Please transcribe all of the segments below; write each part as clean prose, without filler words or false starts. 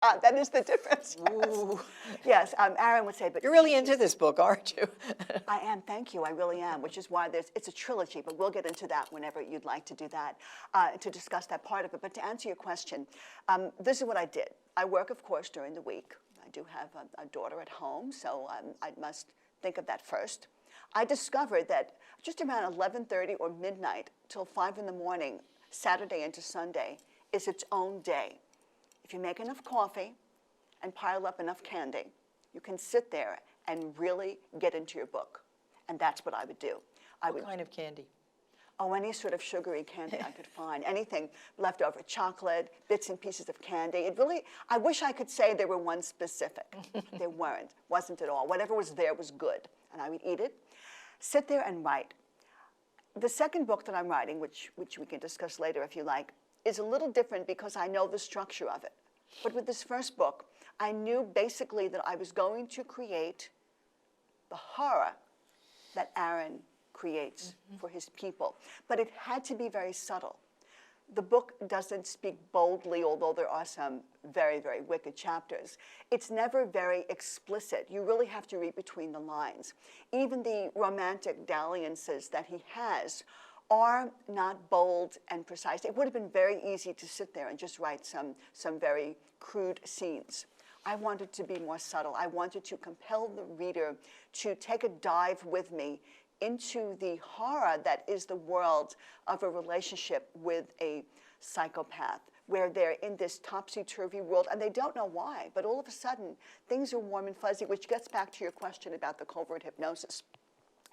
That is the difference. Ooh. Yes, Aaron would say, but You're really into this book, aren't you? I am, thank you, I really am, which is why it's a trilogy, but we'll get into that whenever you'd like to do that, to discuss that part of it. But to answer your question, this is what I did. I work, of course, during the week. I do have a daughter at home, so I must think of that first. I discovered that just around 11:30 or midnight till 5 in the morning, Saturday into Sunday, is its own day. If you make enough coffee and pile up enough candy, you can sit there and really get into your book. And that's what I would do. What kind of candy? Oh, any sort of sugary candy I could find, anything left over, chocolate, bits and pieces of candy. It really, I wish I could say there were one specific. There weren't, wasn't at all. Whatever was there was good, and I would eat it. Sit there and write. The second book that I'm writing, which we can discuss later if you like, is a little different because I know the structure of it. But with this first book, I knew basically that I was going to create the horror that Aaron creates for his people. But it had to be very subtle. The book doesn't speak boldly, although there are some very, very wicked chapters. It's never very explicit. You really have to read between the lines. Even the romantic dalliances that he has are not bold and precise. It would have been very easy to sit there and just write some very crude scenes. I wanted to be more subtle. I wanted to compel the reader to take a dive with me into the horror that is the world of a relationship with a psychopath, where they're in this topsy-turvy world and they don't know why, but all of a sudden things are warm and fuzzy, which gets back to your question about the covert hypnosis.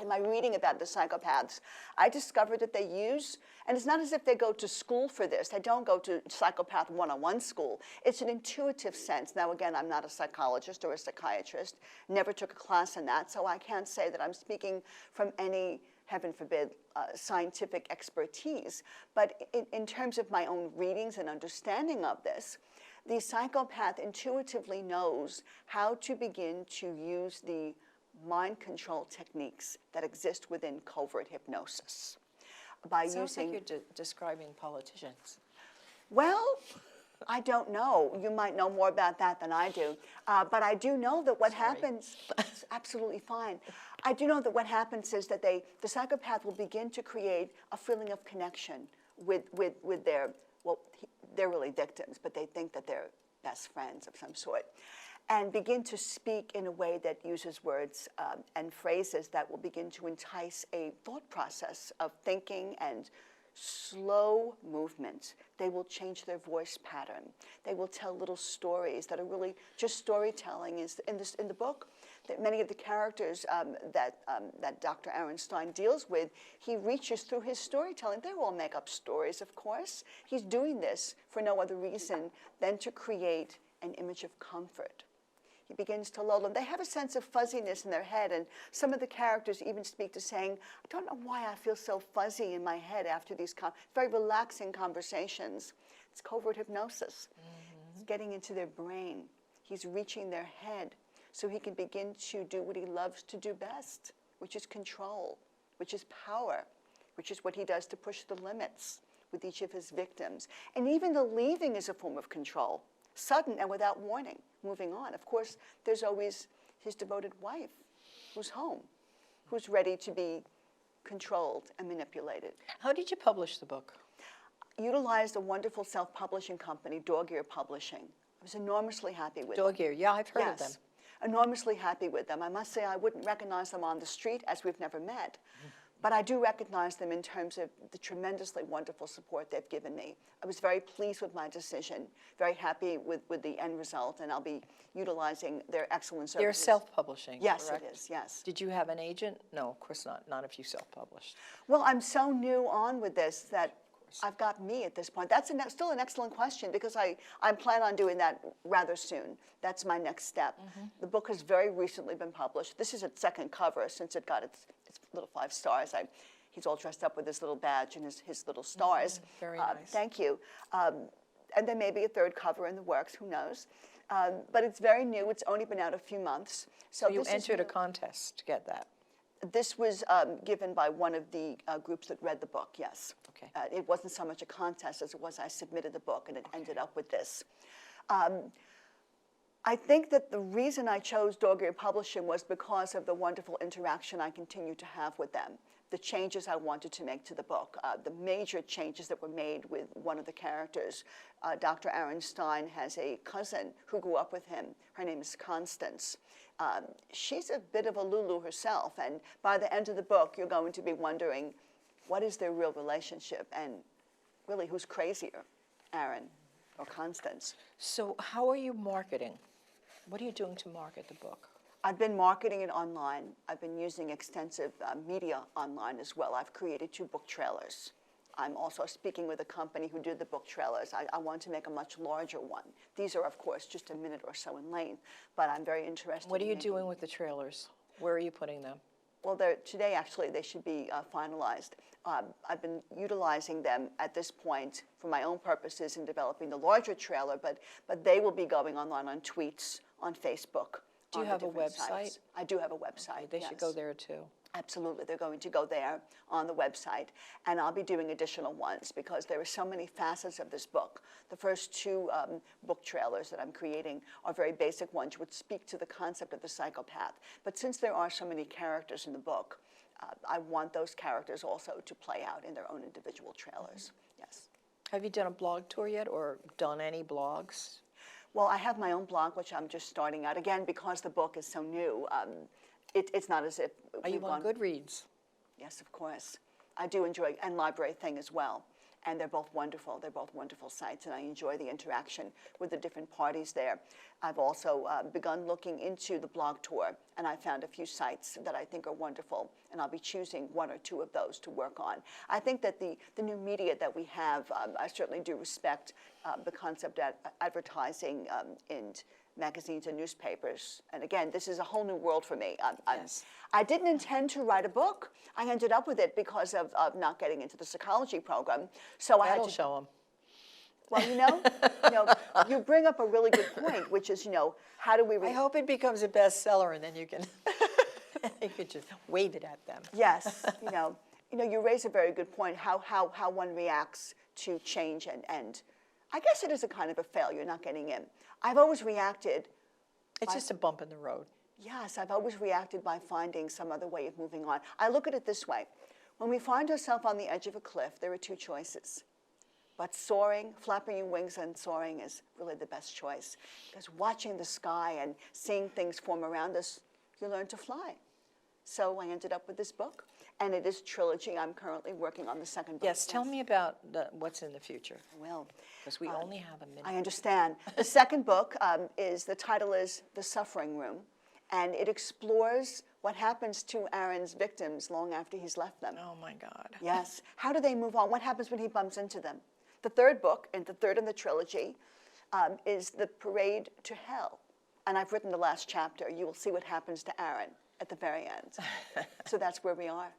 In my reading about the psychopaths, I discovered that they use, and it's not as if they go to school for this. They don't go to psychopath one-on-one school. It's an intuitive sense. Now, again, I'm not a psychologist or a psychiatrist, never took a class in that, so I can't say that I'm speaking from any, heaven forbid, scientific expertise. But in terms of my own readings and understanding of this, the psychopath intuitively knows how to begin to use the mind control techniques that exist within covert hypnosis. By Sounds using, like you're describing politicians. well, I don't know. You might know more about that than I do. But I do know that what happens, it's absolutely fine. I do know that what happens is that the psychopath will begin to create a feeling of connection with their, well, they're really victims, but they think that they're best friends of some sort, and begin to speak in a way that uses words and phrases that will begin to entice a thought process of thinking and slow movements. They will change their voice pattern. They will tell little stories that are really just storytelling. Is in the book that many of the characters that Dr. Aaron Stein deals with, he reaches through his storytelling. They all make up stories, of course. He's doing this for no other reason than to create an image of comfort. He begins to lull them. They have a sense of fuzziness in their head, and some of the characters even speak to saying, I don't know why I feel so fuzzy in my head after these very relaxing conversations. It's covert hypnosis. It's getting into their brain. He's reaching their head so he can begin to do what he loves to do best, which is control, which is power, which is what he does to push the limits with each of his victims. And even the leaving is a form of control, sudden and without warning, moving on. Of course, there's always his devoted wife who's home, who's ready to be controlled and manipulated. How did you publish the book? Utilized a wonderful self-publishing company, Dog Ear Publishing. I was enormously happy with Dog them. Ear, yeah, I've heard of them. Yes, enormously happy with them. I must say I wouldn't recognize them on the street, as we've never met. But I do recognize them in terms of the tremendously wonderful support they've given me. I was very pleased with my decision, very happy with the end result, and I'll be utilizing their excellent services. They're self-publishing, Yes, correct? it is, yes. Did you have an agent? No, of course not. Not if you self-published. Well, I'm so new on with this that I've got me at this point. That's still an excellent question because I plan on doing that rather soon. That's my next step. The book has very recently been published. This is its second cover since it got its little 5 stars. He's all dressed up with his little badge and his little stars. Very nice. Thank you. And there may be a third cover in the works, who knows. But it's very new. It's only been out a few months. So you entered a contest to get that? This was given by one of the groups that read the book, yes. Okay. It wasn't so much a contest as it was I submitted the book and it ended up with this. I think that the reason I chose Dog Ear Publishing was because of the wonderful interaction I continue to have with them. The changes I wanted to make to the book, the major changes that were made with one of the characters. Dr. Aaron Stein has a cousin who grew up with him. Her name is Constance. She's a bit of a Lulu herself, and by the end of the book, you're going to be wondering, what is their real relationship, and really, who's crazier, Aaron or Constance? So how are you marketing? What are you doing to market the book? I've been marketing it online. I've been using extensive media online as well. I've created 2 book trailers. I'm also speaking with a company who did the book trailers. I want to make a much larger one. These are, of course, just a minute or so in length, but I'm very interested. What are in you making- doing with the trailers? Where are you putting them? Well, today, actually, they should be finalized. I've been utilizing them at this point for my own purposes in developing the larger trailer, but they will be going online on tweets, on Facebook. Do you on the have a different website? sites. I do have a website, They should go yes. there too. Absolutely, they're going to go there on the website, and I'll be doing additional ones because there are so many facets of this book. The first 2 book trailers that I'm creating are very basic ones, which speak to the concept of the psychopath. But since there are so many characters in the book, I want those characters also to play out in their own individual trailers. Yes. Have you done a blog tour yet or done any blogs? Well, I have my own blog, which I'm just starting out. Again, because the book is so new, it's not as if Are you we've on gone. Goodreads? Yes, of course. I do enjoy, and Library Thing as well. And they're both wonderful. They're both wonderful sites, and I enjoy the interaction with the different parties there. I've also begun looking into the blog tour, and I found a few sites that I think are wonderful, and I'll be choosing 1 or 2 of those to work on. I think that the new media that we have, I certainly do respect the concept of advertising in magazines and newspapers. And again, this is a whole new world for me. Yes. I didn't intend to write a book. I ended up with it because of not getting into the psychology program. So I had That'll to. show them. Well, you bring up a really good point, which is, how do we? I hope it becomes a bestseller and then you can, you could just wave it at them. Yes, you raise a very good point. How one reacts to change and I guess it is a kind of a failure not getting in. I've always reacted. It's just a bump in the road. Yes, I've always reacted by finding some other way of moving on. I look at it this way. When we find ourselves on the edge of a cliff, there are 2 choices. But soaring, flapping your wings and soaring is really the best choice. Because watching the sky and seeing things form around us, you learn to fly. So I ended up with this book. And it is a trilogy. I'm currently working on the 2nd book. Yes, tell me about what's in the future, I will. because we only have a minute. I understand. The 2nd book the title is The Suffering Room, and it explores what happens to Aaron's victims long after he's left them. Oh my God. Yes. How do they move on? What happens when he bumps into them? The 3rd book, and the 3rd in the trilogy, is The Parade to Hell. And I've written the last chapter. You will see what happens to Aaron at the very end. So that's where we are.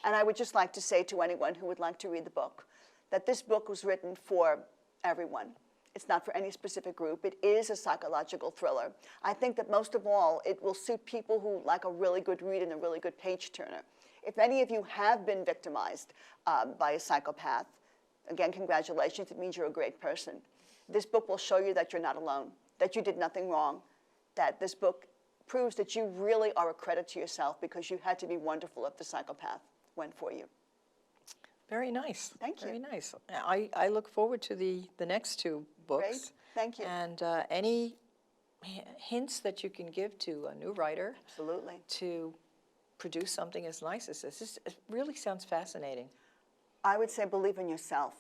And I would just like to say to anyone who would like to read the book that this book was written for everyone. It's not for any specific group. It is a psychological thriller. I think that most of all, it will suit people who like a really good read and a really good page turner. If any of you have been victimized by a psychopath, again, congratulations. It means you're a great person. This book will show you that you're not alone, that you did nothing wrong, that this book proves that you really are a credit to yourself because you had to be wonderful if the psychopath went for you. Very nice. Thank you. Very nice. I look forward to the next 2 books. Great. Thank you. And any hints that you can give to a new writer Absolutely. to produce something as nice as this? It really sounds fascinating. I would say believe in yourself.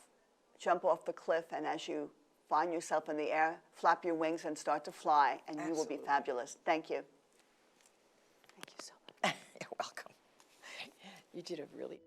Jump off the cliff, and as you find yourself in the air, flap your wings and start to fly, and you will be fabulous. Thank you. Thank you so much. You're welcome. You did a really